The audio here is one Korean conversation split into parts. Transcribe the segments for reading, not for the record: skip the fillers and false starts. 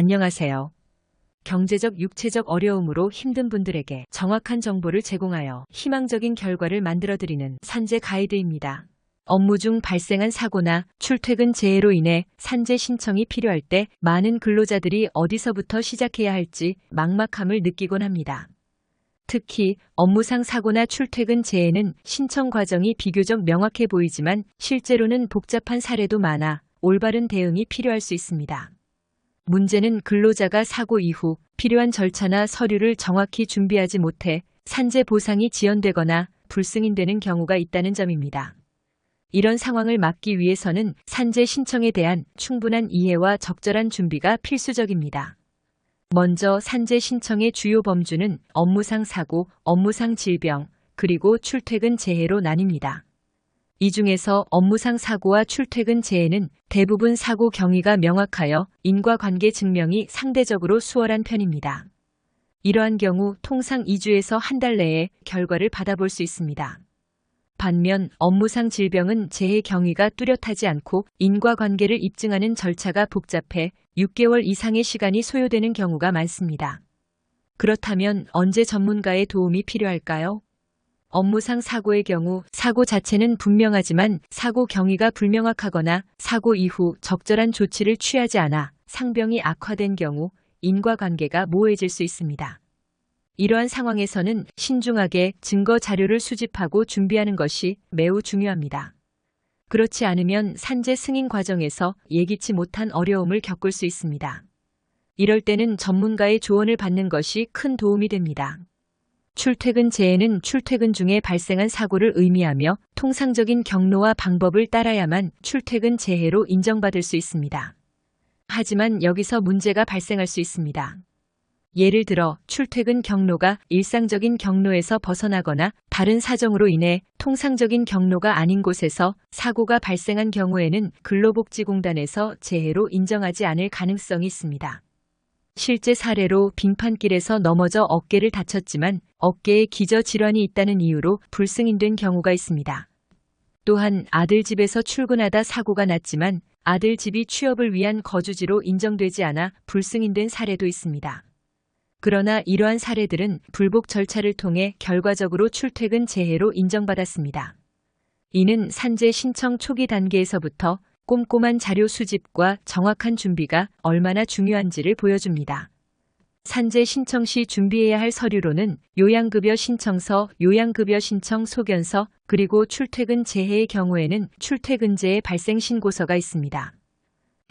안녕하세요. 경제적, 육체적 어려움으로 힘든 분들에게 정확한 정보를 제공하여 희망적인 결과를 만들어드리는 산재 가이드입니다. 업무 중 발생한 사고나 출퇴근 재해로 인해 산재 신청이 필요할 때 많은 근로자들이 어디서부터 시작해야 할지 막막함을 느끼곤 합니다. 특히 업무상 사고나 출퇴근 재해는 신청 과정이 비교적 명확해 보이지만 실제로는 복잡한 사례도 많아 올바른 대응이 필요할 수 있습니다. 문제는 근로자가 사고 이후 필요한 절차나 서류를 정확히 준비하지 못해 산재 보상이 지연되거나 불승인되는 경우가 있다는 점입니다. 이런 상황을 막기 위해서는 산재 신청에 대한 충분한 이해와 적절한 준비가 필수적입니다. 먼저 산재 신청의 주요 범주는 업무상 사고, 업무상 질병, 그리고 출퇴근 재해로 나뉩니다. 이 중에서 업무상 사고와 출퇴근 재해는 대부분 사고 경위가 명확하여 인과관계 증명이 상대적으로 수월한 편입니다. 이러한 경우 통상 2주에서 한 달 내에 결과를 받아볼 수 있습니다. 반면 업무상 질병은 재해 경위가 뚜렷하지 않고 인과관계를 입증하는 절차가 복잡해 6개월 이상의 시간이 소요되는 경우가 많습니다. 그렇다면 언제 전문가의 도움이 필요할까요? 업무상 사고의 경우 사고 자체는 분명하지만 사고 경위가 불명확하거나 사고 이후 적절한 조치를 취하지 않아 상병이 악화된 경우 인과관계가 모호해질 수 있습니다. 이러한 상황에서는 신중하게 증거 자료를 수집하고 준비하는 것이 매우 중요합니다. 그렇지 않으면 산재 승인 과정에서 예기치 못한 어려움을 겪을 수 있습니다. 이럴 때는 전문가의 조언을 받는 것이 큰 도움이 됩니다. 출퇴근 재해는 출퇴근 중에 발생한 사고를 의미하며 통상적인 경로와 방법을 따라야만 출퇴근 재해로 인정받을 수 있습니다. 하지만 여기서 문제가 발생할 수 있습니다. 예를 들어 출퇴근 경로가 일상적인 경로에서 벗어나거나 다른 사정으로 인해 통상적인 경로가 아닌 곳에서 사고가 발생한 경우에는 근로복지공단에서 재해로 인정하지 않을 가능성이 있습니다. 실제 사례로 빙판길에서 넘어져 어깨를 다쳤지만 어깨에 기저질환이 있다는 이유로 불승인된 경우가 있습니다. 또한 아들 집에서 출근하다 사고가 났지만 아들 집이 취업을 위한 거주지로 인정되지 않아 불승인된 사례도 있습니다. 그러나 이러한 사례들은 불복 절차를 통해 결과적으로 출퇴근 재해로 인정받았습니다. 이는 산재 신청 초기 단계에서부터 꼼꼼한 자료 수집과 정확한 준비가 얼마나 중요한지를 보여줍니다. 산재 신청 시 준비해야 할 서류로는 요양급여 신청서, 요양급여 신청 소견서, 그리고 출퇴근 재해의 경우에는 출퇴근재해 발생 신고서가 있습니다.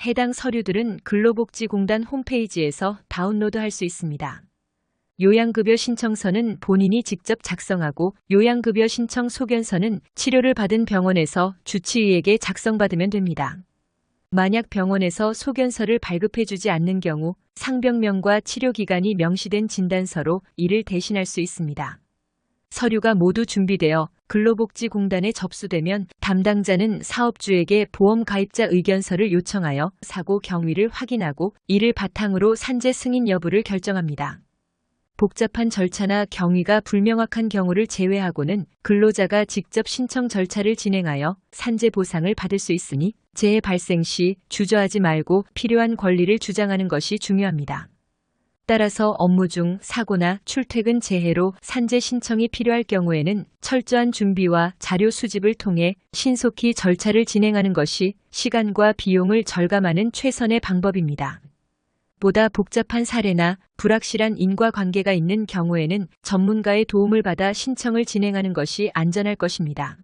해당 서류들은 근로복지공단 홈페이지에서 다운로드할 수 있습니다. 요양급여 신청서는 본인이 직접 작성하고 요양급여 신청 소견서는 치료를 받은 병원에서 주치의에게 작성받으면 됩니다. 만약 병원에서 소견서를 발급해주지 않는 경우 상병명과 치료기간이 명시된 진단서로 이를 대신할 수 있습니다. 서류가 모두 준비되어 근로복지공단에 접수되면 담당자는 사업주에게 보험가입자 의견서를 요청하여 사고 경위를 확인하고 이를 바탕으로 산재 승인 여부를 결정합니다. 복잡한 절차나 경위가 불명확한 경우를 제외하고는 근로자가 직접 신청 절차를 진행하여 산재 보상을 받을 수 있으니 재해 발생 시 주저하지 말고 필요한 권리를 주장하는 것이 중요합니다. 따라서 업무 중 사고나 출퇴근 재해로 산재 신청이 필요할 경우에는 철저한 준비와 자료 수집을 통해 신속히 절차를 진행하는 것이 시간과 비용을 절감하는 최선의 방법입니다. 보다 복잡한 사례나 불확실한 인과관계가 있는 경우에는 전문가의 도움을 받아 신청을 진행하는 것이 안전할 것입니다.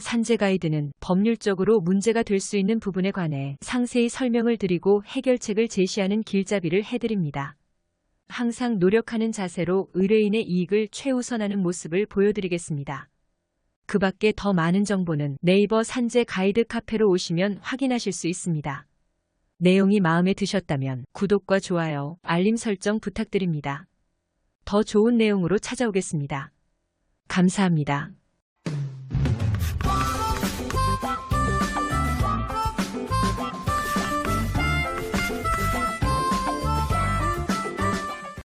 산재 가이드는 법률적으로 문제가 될 수 있는 부분에 관해 상세히 설명을 드리고 해결책을 제시하는 길잡이를 해드립니다. 항상 노력하는 자세로 의뢰인의 이익을 최우선하는 모습을 보여드리겠습니다. 그 밖에 더 많은 정보는 네이버 산재 가이드 카페로 오시면 확인하실 수 있습니다. 내용이 마음에 드셨다면 구독과 좋아요, 알림 설정 부탁드립니다. 더 좋은 내용으로 찾아오겠습니다. 감사합니다.